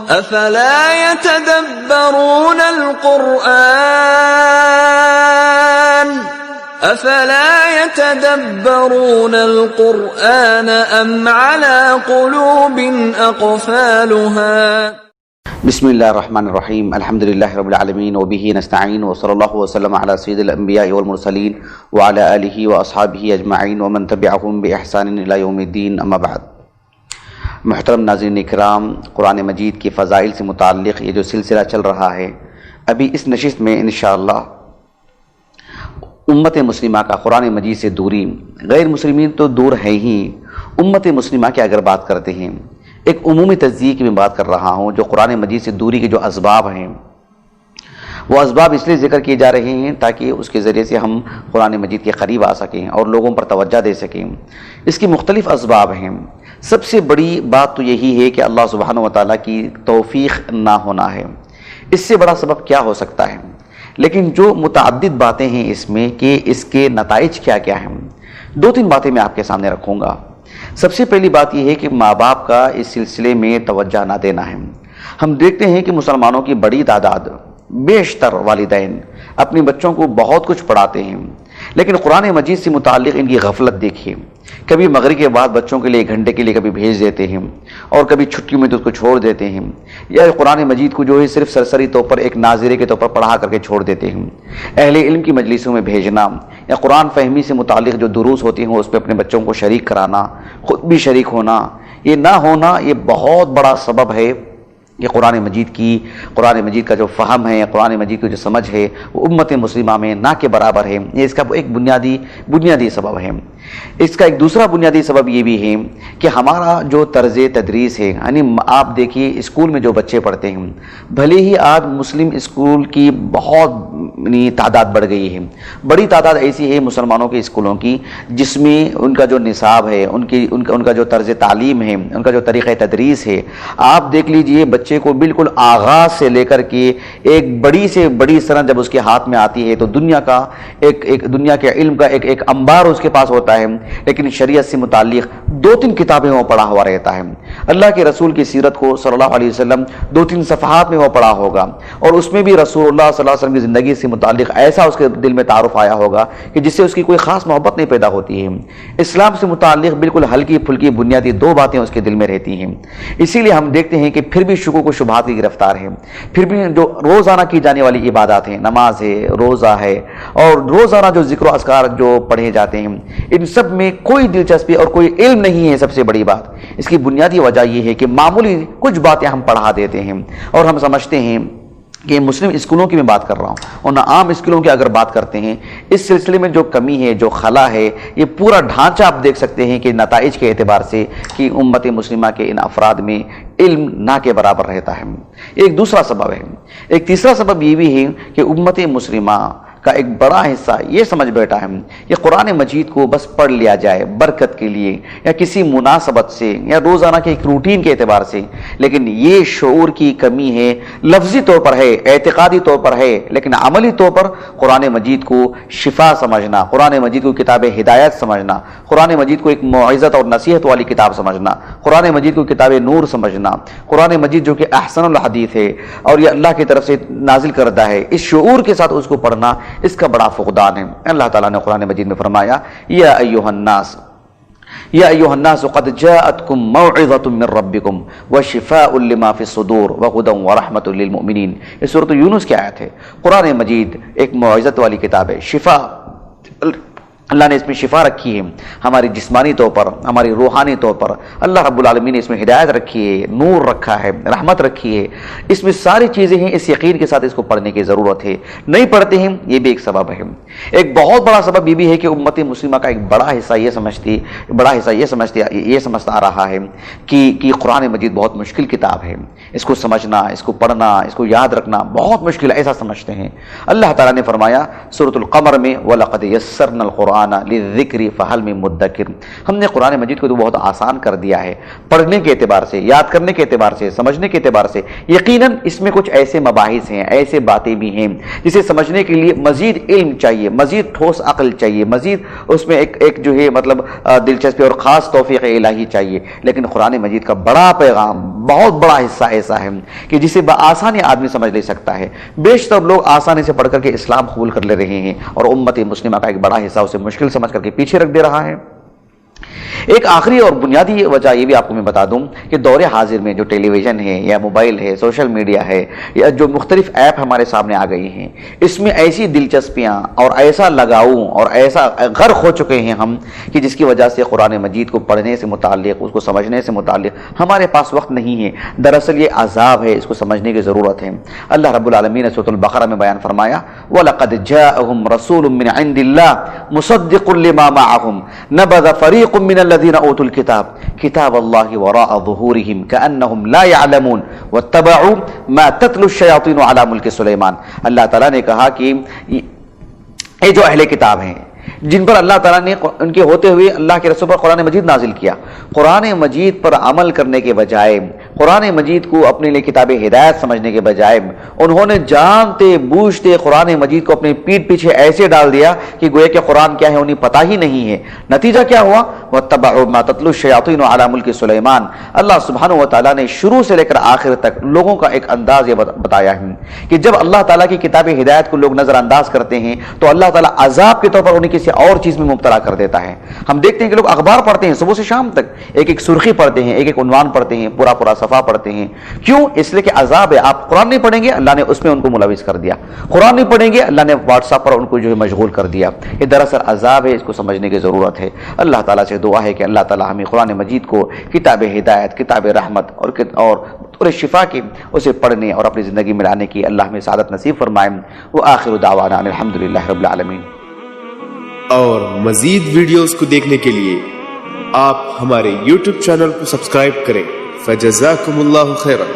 افلا يتدبرون القرآن ام على قلوب اقفالها؟ بسم اللہ الرحمن الرحیم، الحمد للہ رب العالمین وبہ نستعین وصلی اللہ وسلم علی سید الانبیاء والمرسلین وعلی آلہ واصحابہ اجمعین ومن تبعہم بإحسان الی یوم الدین، اما بعد۔ محترم ناظرین اکرام، قرآن مجید کی فضائل سے متعلق یہ جو سلسلہ چل رہا ہے، ابھی اس نشست میں انشاءاللہ امت مسلمہ کا قرآن مجید سے دوری، غیر مسلمین تو دور ہے ہی، امت مسلمہ کی اگر بات کرتے ہیں، ایک عمومی تجزیے کی میں بات کر رہا ہوں، جو قرآن مجید سے دوری کے جو اسباب ہیں، وہ اسباب اس لیے ذکر کیے جا رہے ہیں تاکہ اس کے ذریعے سے ہم قرآن مجید کے قریب آ سکیں اور لوگوں پر توجہ دے سکیں۔ اس کی مختلف اسباب ہیں۔ سب سے بڑی بات تو یہی ہے کہ اللہ سبحانہ وتعالیٰ کی توفیق نہ ہونا ہے۔ اس سے بڑا سبب کیا ہو سکتا ہے؟ لیکن جو متعدد باتیں ہیں اس میں کہ اس کے نتائج کیا کیا ہیں، دو تین باتیں میں آپ کے سامنے رکھوں گا۔ سب سے پہلی بات یہ ہے کہ ماں باپ کا اس سلسلے میں توجہ نہ دینا ہے۔ ہم دیکھتے ہیں کہ مسلمانوں کی بڑی تعداد، بیشتر والدین اپنے بچوں کو بہت کچھ پڑھاتے ہیں، لیکن قرآن مجید سے متعلق ان کی غفلت دیکھیے۔ کبھی مغرب کے بعد بچوں کے لیے 1 گھنٹے کے لیے کبھی بھیج دیتے ہیں، اور کبھی چھٹیوں میں تو اس کو چھوڑ دیتے ہیں، یا قرآن مجید کو جو ہے صرف سرسری طور پر ایک ناظرے کے طور پر پڑھا کر کے چھوڑ دیتے ہیں۔ اہل علم کی مجلسوں میں بھیجنا یا قرآن فہمی سے متعلق جو دروس ہوتی ہیں اس پہ اپنے بچوں کو شریک کرانا، خود بھی شریک ہونا، یہ نہ ہونا یہ بہت بڑا سبب ہے کہ قرآن مجید کا جو فہم ہے، قرآن مجید کی جو سمجھ ہے وہ امت مسلمہ میں نہ کے برابر ہے۔ یہ اس کا ایک بنیادی سبب ہے۔ اس کا ایک دوسرا بنیادی سبب یہ بھی ہے کہ ہمارا جو طرز تدریس ہے، یعنی آپ دیکھیے اسکول میں جو بچے پڑھتے ہیں، بھلے ہی آج مسلم اسکول کی بہت تعداد بڑھ گئی ہے، بڑی تعداد ایسی ہے مسلمانوں کے اسکولوں کی جس میں ان کا جو نصاب ہے، ان کا جو طرز تعلیم ہے، ان کا جو طریقہ تدریس ہے، آپ دیکھ لیجئے بچے کو بالکل آغاز سے لے کر کے ایک بڑی سے بڑی سند جب اس کے ہاتھ میں آتی ہے تو دنیا کے علم کا ایک انبار اس کے پاس ہوتا ہے، لیکن شریعت سے متعلق 2-3 کتابیں وہ پڑھا ہوا رہتا ہے۔ اللہ کے رسول کی سیرت کو صلی اللہ علیہ وسلم 2-3 صفحات میں وہ پڑھا ہوگا، اور اس میں بھی رسول اللہ صلی اللہ علیہ وسلم کی زندگی سے متعلق ایسا اس کے دل میں تعارف آیا ہوگا کہ جس سے اس کی کوئی خاص محبت نہیں پیدا ہوتی ہے۔ اسلام سے متعلق بالکل ہلکی پھلکی بنیادی 2 باتیں اس کے دل میں رہتی ہیں۔ اسی لیے ہم دیکھتے ہیں کہ پھر بھی شکوک و شبہات کی گرفتار ہے، پھر بھی جو روزانہ کی جانے والی عبادات ہیں، نماز ہے، روزہ ہے، اور روزانہ جو ذکر و اذکار جو پڑھے جاتے ہیں، ان سب میں کوئی دلچسپی اور کوئی علم نہیں ہے۔ سب سے بڑی بات اس کی بنیادی وجہ یہ ہے کہ معمولی کچھ باتیں ہم پڑھا دیتے ہیں، اور ہم سمجھتے ہیں کہ مسلم اسکولوں کی میں بات کر رہا ہوں اور نہ عام اسکولوں کی اگر بات کرتے ہیں، اس سلسلے میں جو کمی ہے، جو خلا ہے، یہ پورا ڈھانچہ آپ دیکھ سکتے ہیں کہ نتائج کے اعتبار سے کہ امت مسلمہ کے ان افراد میں علم نہ کے برابر رہتا ہے۔ ایک دوسرا سبب ہے۔ ایک تیسرا سبب یہ بھی ہے کہ امت مسلمہ کا ایک بڑا حصہ یہ سمجھ بیٹھا ہے کہ قرآن مجید کو بس پڑھ لیا جائے برکت کے لیے یا کسی مناسبت سے یا روزانہ کے ایک روٹین کے اعتبار سے، لیکن یہ شعور کی کمی ہے۔ لفظی طور پر ہے، اعتقادی طور پر ہے، لیکن عملی طور پر قرآن مجید کو شفا سمجھنا، قرآن مجید کو کتاب ہدایت سمجھنا، قرآن مجید کو ایک موعظت اور نصیحت والی کتاب سمجھنا، قرآن مجید کو کتاب نور سمجھنا، قرآن مجید جو کہ احسن الحدیث ہے اور یہ اللہ کی طرف سے نازل کردہ ہے، اس شعور کے ساتھ اس کو پڑھنا اس کا بڑا فقدان ہے۔ اللہ تعالیٰ نے قرآن مجید میں فرمایا، یا ایھا الناس قد جاءتکم موعظۃ من ربکم وشفاء لما فی الصدور وہدی ورحمۃ للمؤمنین۔ یہ سورۃ یونس کی آیت ہے۔ قرآن مجید ایک موعظت والی کتاب ہے، شفا، اللہ نے اس میں شفا رکھی ہے، ہماری جسمانی طور پر، ہماری روحانی طور پر اللہ رب العالمین نے اس میں ہدایت رکھی ہے، نور رکھا ہے، رحمت رکھی ہے، اس میں ساری چیزیں ہیں۔ اس یقین کے ساتھ اس کو پڑھنے کی ضرورت ہے، نہیں پڑھتے ہیں، یہ بھی ایک سبب ہے۔ ایک بہت بڑا سبب یہ بھی ہے کہ امت مسلمہ کا ایک بڑا حصہ یہ سمجھتا آ رہا ہے کہ قرآن مجید بہت مشکل کتاب ہے، اس کو سمجھنا، اس کو پڑھنا، اس کو یاد رکھنا بہت مشکل ہے، ایسا سمجھتے ہیں۔ اللہ تعالیٰ نے فرمایا سورۃ القمر میں، وَلَقَدْ يَسَّرْنَا الْقُرْآنَ القرآن للذکر فہل من مدکر، ہم نے قرآن مجید کو تو بہت آسان کر دیا ہے پڑھنے کے اعتبار سے، یاد کرنے کے اعتبار سے، سمجھنے کے اعتبار سے۔ یقیناً اس میں کچھ ایسے مباحث ہیں، ایسے باتیں بھی ہیں جسے سمجھنے کے لیے مزید علم چاہیے، مزید ٹھوس عقل چاہیے، مزید اس میں ایک جو ہے مطلب دلچسپی اور خاص توفیق الہی چاہیے۔ لیکن قرآن مجید کا بڑا پیغام، بہت بڑا حصہ ایسا ہے کہ جسے بآسانی آدمی سمجھ لے سکتا ہے۔ بیشتر لوگ آسانی سے پڑھ کر کے اسلام قبول کر لے رہے ہیں اور امت مسلمہ کا ایک بڑا حصہ اسے مشکل سمجھ کر کے پیچھے رکھ دے رہا ہے۔ ایک آخری اور بنیادی وجہ یہ بھی آپ کو میں بتا دوں کہ دور حاضر میں جو ٹیلی ویژن ہے یا موبائل ہے، سوشل میڈیا ہے، یا جو مختلف ایپ ہمارے سامنے آ گئی ہیں، اس میں ایسی دلچسپیاں اور ایسا لگاؤ اور ایسا غرق ہو چکے ہیں ہم کہ جس کی وجہ سے قرآن مجید کو پڑھنے سے متعلق، اس کو سمجھنے سے متعلق ہمارے پاس وقت نہیں ہے۔ دراصل یہ عذاب ہے، اس کو سمجھنے کی ضرورت ہے۔ اللہ رب العالمین نے سورۃ البقرہ میں بیان فرمایا وَلَقَدْ جَاءَهُمْ رَسُولٌ مِّنْ عِندِ اللَّهِ مُصَدِّقٌ لِمَا مَعَهُمْ نَبَذَ فَرِيقٌ مِّنَ الَّذِينَ أُوتُوا الْكِتَابَ كِتَابَ اللَّهِ وَرَاءَ ظُهُورِهِمْ كَأَنَّهُمْ لَا يَعْلَمُونَ وَاتَّبَعُوا مَا تَتْلُو الشَّيَاطِينُ عَلَى مُلْكِ سُلَيْمَانَ۔ اللہ تعالیٰ نے کہا کہ یہ جو اہل کتاب ہیں جن پر اللہ تعالیٰ نے ان کے ہوتے ہوئے اللہ کے رسول پر قرآن مجید نازل کیا، قرآن مجید پر عمل کرنے کے بجائے، قرآن مجید کو اپنے لیے کتاب ہدایت سمجھنے کے بجائے، انہوں نے جانتے بوجھتے قرآن مجید کو اپنے پیٹھ پیچھے ایسے ڈال دیا کہ گویا کہ قرآن کیا ہے انہیں پتہ ہی نہیں ہے۔ نتیجہ کیا ہوا؟ وَاتَّبَعُوا مَا تَتْلُو الشَّيَاطِينُ عَلَى مُلْكِ سُلَيْمَانَ۔ اللہ سبحانہ و تعالیٰ نے شروع سے لے کر آخر تک لوگوں کا ایک انداز یہ بتایا ہے کہ جب اللہ تعالیٰ کی کتاب ہدایت کو لوگ نظر انداز کرتے ہیں تو اللہ تعالیٰ عذاب کے طور پر انہیں کسی اور چیز میں مبتلا کر دیتا ہے۔ ہم دیکھتے ہیں کہ لوگ اخبار پڑھتے ہیں صبح سے شام تک، ایک ایک سرخی پڑھتے ہیں، ایک ایک عنوان پڑھتے ہیں، پورا پورا صفحہ پڑھتے ہیں۔ کیوں؟ اس لیے کہ عذاب ہے۔ آپ قرآن نہیں پڑھیں گے، اللہ نے اس میں ان کو ملوث کر دیا۔ قرآن نہیں پڑھیں گے، اللہ نے واٹس ایپ پر ان کو جو ہے مشغول کر دیا۔ یہ دراصل عذاب ہے، اس کو سمجھنے کی ضرورت ہے۔ اللہ تعالیٰ سے دعا ہے کہ اللہ تعالیٰ ہمیں قرآن مجید کو کتاب ہدایت، کتاب رحمت اور شفا کی اسے پڑھنے اور اپنی زندگی میں لانے کی اللہ ہمیں سعادت نصیب فرمائے۔ وآخر دعوانا ان الحمدللہ رب العالمین۔ اور مزید ویڈیوز کو دیکھنے کے لیے آپ ہمارے YouTube چینل کو سبسکرائب کریں۔ فجزاکم اللہ خیرا۔